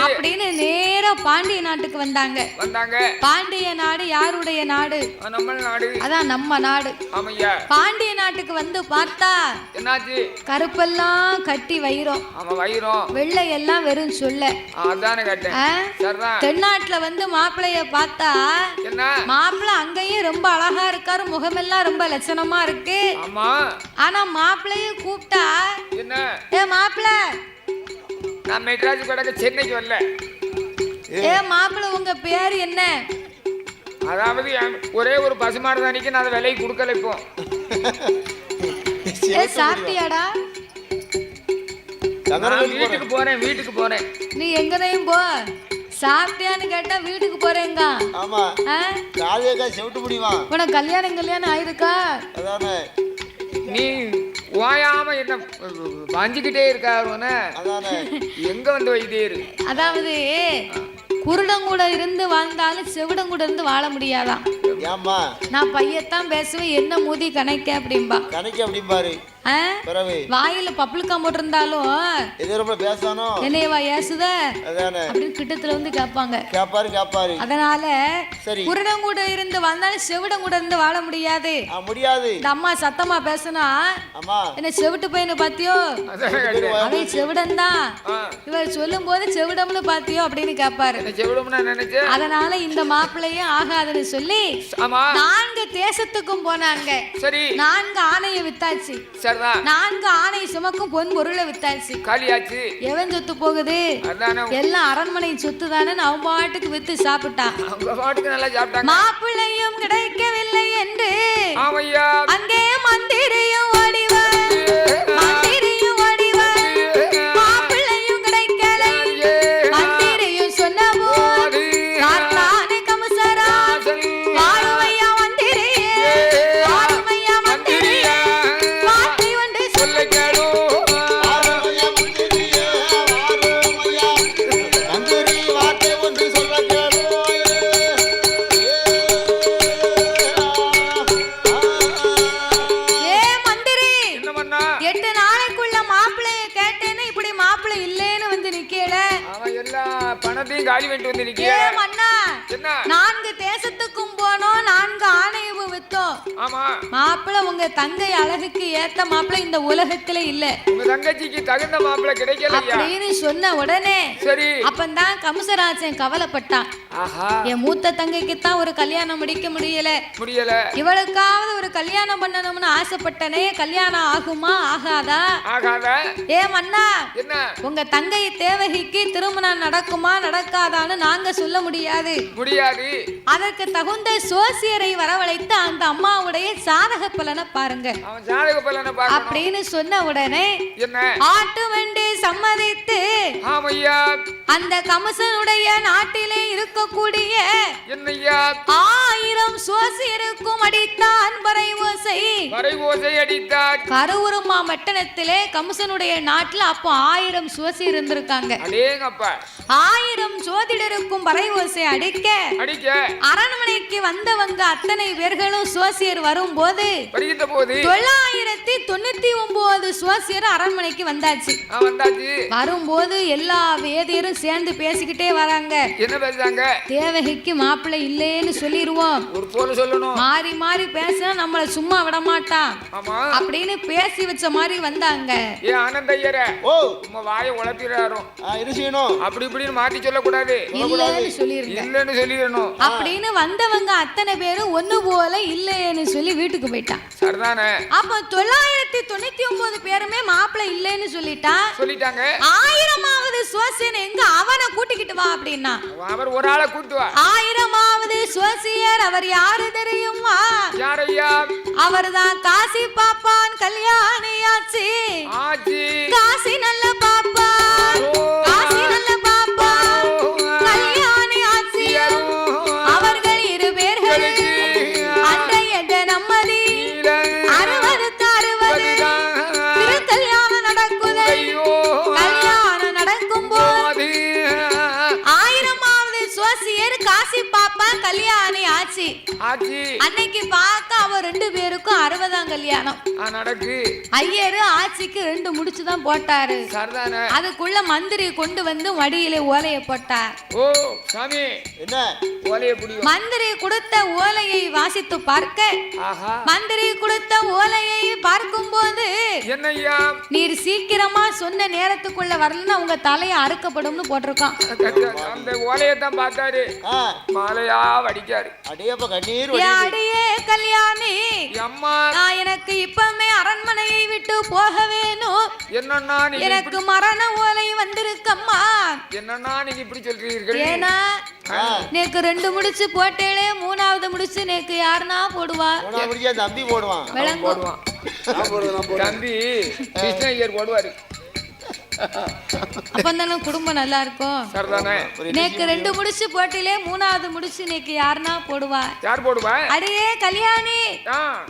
அப்படின்னு நேரா பாண்டிய நாட்டுக்கு வந்தாங்க. பாண்டிய நாடு யாருடைய நாடு? நம்ம நாடு. அதான் நம்ம நாடு. பாண்டிய நாட்டுக்கு வந்து பார்த்தா என்னாச்சு? கருப்பெல்லாம் கட்டி வைரம், வெள்ளை எல்லாம் வெறும் சொல்ல. தென்னாட்டுல வந்து மாப்பிள்ளைய பார்த்தா மாப்பிள்ளை அங்கேயும் ரொம்ப அழகா இருக்காரு, முகமெல்லாம் ரொம்ப லட்சணமா இருக்கு. ஆனா மாப்பிள்ளைய கூப்பிட்டா ஏ மாப்பிள்ளை, நான் மெட்ராஸ் கிடக்க சென்னைக்கு வரல. ஏ மாப்பிள்ளை உங்க பேர் என்ன? அதாவது ஒரே ஒரு பசுமாடு தானிக்கு நான் அதை விலைக்கு கொடுக்கல. இப்போ சாப்பிட்டியாடா? வீட்டுக்கு போறேன். நீ எங்கதையும் போ. சாப்பிட்டியான்னு கேட்டா வீட்டுக்கு போறேங்க. ஆமா, காலையில செவிட்டு முடியுமா? உனக்கு கல்யாணம் ஆயிருக்கா? அதானே நீ ஓயாம என்ன வாஞ்சிக்கிட்டே இருக்காருன்னு எங்க வந்து வைத்தியரு. அதாவது குருடங்கூட இருந்து வாழ்ந்தாலும் செவிடங்கூட இருந்து வாழ முடியாதான். நான் பையத்தான் பேசுவேன், என்ன மூதி கணக்க அப்படிம்பா. வாயில பப்ளிக்காம் போட்டிருந்தாலும் என்னையவா ஏசுத அப்படின்னு கிட்டத்துல வந்து கேட்பாங்க. அதனால குருடங்கூட இருந்து வாழ்ந்தாலும் செவிடங்கூட இருந்து வாழ முடியாது. இந்த அம்மா சத்தமா பேசுனா என்ன செவிட்டு பையனு பாத்தியோ, அவன் செவிடன் தான், இவர் சொல்லும் போது செவிடம்னு பாத்தியோ அப்படின்னு கேட்பாரு. அதனால இந்த மாப்பிள்ளையும் ஆகாதுன்னு சொல்லி 4 தேசத்துக்கும் போனாங்க. 4 ஆணையை வித்தாச்சு. 4 ஆணை சுமக்கும் பொன் பொருளை வித்தாச்சு. எவன் சொத்து போகுது? எல்லாம் அரண்மனை சொத்து தானே. அவன் பாட்டுக்கு வித்து சாப்பிட்டான். மாப்பிள்ளையும் கிடைக்கவில்லை என்று அங்கே மந்திரியும் ஓடிவார். எல்லா பணத்தையும் காலி பண்ணிட்டு வந்திருக்கீங்க. ஏ மன்னா, என்ன 4 தேசத்துக்கும் போனோம், 4 ஆணையவும் வித்தோம். ஆமா, மாப்பிள்ள உங்க தங்கை அழகுக்கு ஏத்த மாப்பிள்ள இந்த உலகத்துல இல்ல. உங்க தங்கச்சிக்கு தகுந்த மாப்பிள்ள கிடைக்கலையா அப்படின்னு சொன்ன உடனே சரி அப்பந்தான் கம்சராஜன் கவலைப்பட்டான். ஆஹா, என் மூத்த தங்கைக்கு தான் ஒரு கல்யாணம் முடிக்க முடியல, இவளுக்காவது ஒரு கல்யாணம் பண்ணணும்னு ஆசைப்பட்டனே, கல்யாணம் ஆகுமா ஆகாதா? ஆகாதா. ஏ மன்னா, என்ன உங்க தங்கை தேவகிக்கு திருமணம் நடக்குமா நடக்காதான்னு நாங்க சொல்ல முடியாது. அதற்கு தகுந்த சோசியரை வரவழைத்து அந்த அம்மாவுடைய ஜாதக பலனை பாருங்க அப்படின்னு சொன்ன உடனே ஆட்டு வண்டி சம்மதித்து அந்த கம்சனுடைய நாட்டிலே இருக்கக்கூடிய 1000 சோசியருக்கும் அடித்தான் வரை அடித்தான். கருவூர் மாவட்டத்திலே கம்சனுடைய நாட்டுல அப்போ 1000 சோசியர் இருந்திருக்காங்க. 1000 ஜோதிடருக்கும் வரை ஓசை அடிக்க அரண்மனைக்கு வந்தவங்க அத்தனை பேர்களும் சோசியர் வரும்போது 999 சோசியர் அரண்மனைக்கு வந்தாச்சு. வரும்போது எல்லா வேதியரும் சேர்ந்து பேசிக்கிட்டே வராங்க. என்ன பேசுறாங்க? தேவகிக்கு மாப்பிள்ளை இல்லைன்னு சொல்லிடுவோம், மாறி மாறி பேசினா நம்மள சும்மா விட மாட்டான் அப்படின்னு பேசி வச்ச மாதிரி வந்தாங்க. அப்படி இப்படின்னு மாத்தி சொல்லக்கூடாது, இல்லன்னு சொல்லிடணும் அப்படின்னு வந்தவங்க அத்தனை பேரும் ஒண்ணு போல இல்லைன்னு சொல்லி வீட்டுக்கு போயிட்டான். அப்ப 999 பேருமே மாப்பிள்ளை இல்லைன்னு சொல்லிட்டாங்க. 1000வது சோசியன் எங்க அவனை கூட்டிக்கிட்டு வா அப்படின்னா அவர் ஒரு ஆளை கூட்டு வா. 1000வது சோசியர் அவர் யாரு தெரியுமா? அவர்தான் காசி பாப்பான் கல்யாணியாச்சு. காசி நல்ல பாப்பான், காசி நல்ல பாப்பான் கல்யாணி ஆச்சு. அவர்கள் 2 பேர்களுக்கு அன்றைய நம்மதி 60 திருக்கல்யாணம் நடக்குது. கல்யாணம் நடக்கும் போது 1000வது சோசியர் காசி பாப்பா கல்யாணி ஆச்சு. அன்னைக்கு பார்க்க அவ 2 பேருக்கும் 60ஆம் கல்யாணம் நடக்கு. ஐயரு ஆட்சிக்கு 2 முடிச்சுதான் போட்டாரு. அதுக்குள்ள மந்திரி கொண்டு வந்து மடியில ஓலைய போட்டார். ஓ சாமி, என்ன ஓலைய புடியும்? மந்திரி கொடுத்த ஓலையை வாசித்து பார்க்க, மந்திரி கொடுத்த ஓலையை பார்க்கும் போது என்னையா நீர் சீக்கிரமா சொன்ன நேரத்துக்குள்ள வரலன்னா உங்க தலையை அறுக்கப்படும்னு போட்டிருக்கான். அந்த ஓலையை தான் பார்த்தாரு, மாலையா வடிக்காரு. அடியே கல்யாணி அம்மா, நான் எனக்கு இப்பமே அரண்மனையை விட்டு போக வேணும். என்னன்னா எனக்கு மரண ஓலை வந்திருக்கம்மா. என்னன்னா நீங்க இப்படி சொல்றீர்கள்? ஏனா நேக்கு 2 முடிச்சு போட்டேளே, 3வது முடிச்சு நேக்கு யாருனா போடுவா? தம்பி போடுவான். தம்பி கிருஷ்ணய்யர் போடுவாரு. அப்பந்தானே குடும்பம் நல்லா இருக்கும். நேக்கு 2 முடிச்சு போட்டிலே 3வது முடிச்சு நேக்கு யாருனா போடுவா? யார் போடுவா? அடியே கல்யாணி,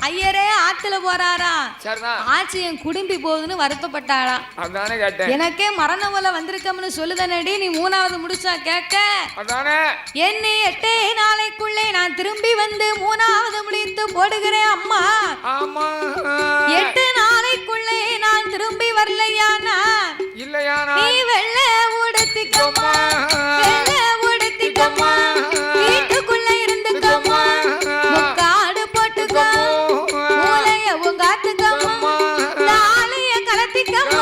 ஐயரே ஆத்துல போறாரா, ஆச்சு என் குடும்பி போகுதுன்னு வருத்தப்பட்டாளா. அதானே கேட்டேன். எனக்கே மரண ஓலை வந்திருக்கம்னு சொல்லுதனடி, நீ 3வது முடிச்சா கேட்க. அதானே என்னை 8 நாளைக்குள்ளே நான் திரும்பி வந்து 3வது முடித்து போடுகிறேன் அம்மா. ஆமா, 8 நாளைக்குள்ளே நான் திரும்பி வரலையானா இல்லையானா நீ வெள்ளை உடுத்திக்கம்மா, வெள்ளை உடுத்திக்கம்மா, வீட்டுக்குள்ள இருந்துக்கம்மா, முக்காடு போட்டுக்கோ, மூளைய உங்காத்துக்கம்மா, தாலிய கலத்திக்கம்மா.